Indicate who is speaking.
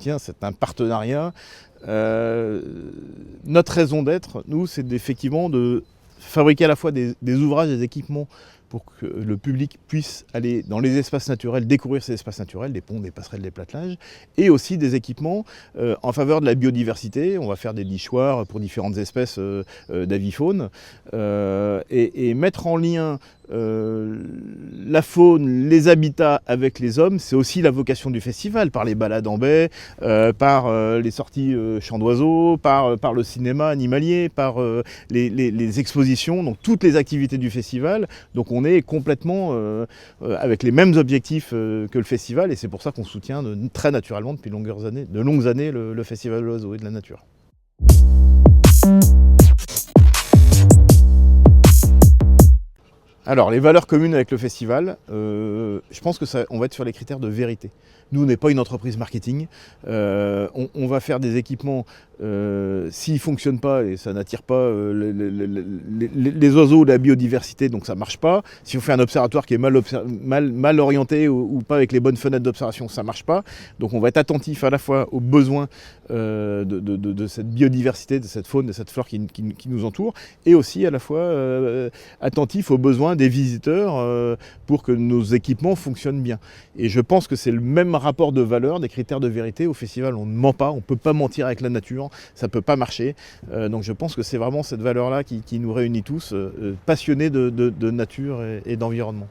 Speaker 1: soutien, c'est un partenariat. Notre raison d'être, nous, c'est effectivement de fabriquer à la fois des ouvrages, des équipements pour que le public puisse aller dans les espaces naturels, découvrir ces espaces naturels, des ponts, des passerelles, des platelages, et aussi des équipements en faveur de la biodiversité. On va faire des nichoirs pour différentes espèces d'avifaune, et mettre en lien la faune, les habitats avec les hommes, c'est aussi la vocation du festival, par les balades en baie, par les sorties chants d'oiseaux, par le cinéma animalier, par les expositions, donc toutes les activités du festival. Donc on est complètement avec les mêmes objectifs que le festival, et c'est pour ça qu'on soutient très naturellement depuis de longues années le Festival de l'Oiseau et de la Nature. Alors, les valeurs communes avec le festival, je pense que on va être sur les critères de vérité. Nous, on n'est pas une entreprise marketing. On va faire des équipements, s'ils ne fonctionnent pas et ça n'attire pas les oiseaux ou la biodiversité, donc ça ne marche pas. Si on fait un observatoire qui est mal orienté ou pas avec les bonnes fenêtres d'observation, ça ne marche pas. Donc on va être attentif à la fois aux besoins de cette biodiversité, de cette faune, de cette flore qui nous entoure, et aussi à la fois attentif aux besoins des visiteurs pour que nos équipements fonctionnent bien. Et je pense que c'est le même rapport de valeur, des critères de vérité. Au festival, on ne ment pas, on ne peut pas mentir avec la nature, ça ne peut pas marcher. Donc je pense que c'est vraiment cette valeur-là qui nous réunit tous, passionnés de nature et d'environnement.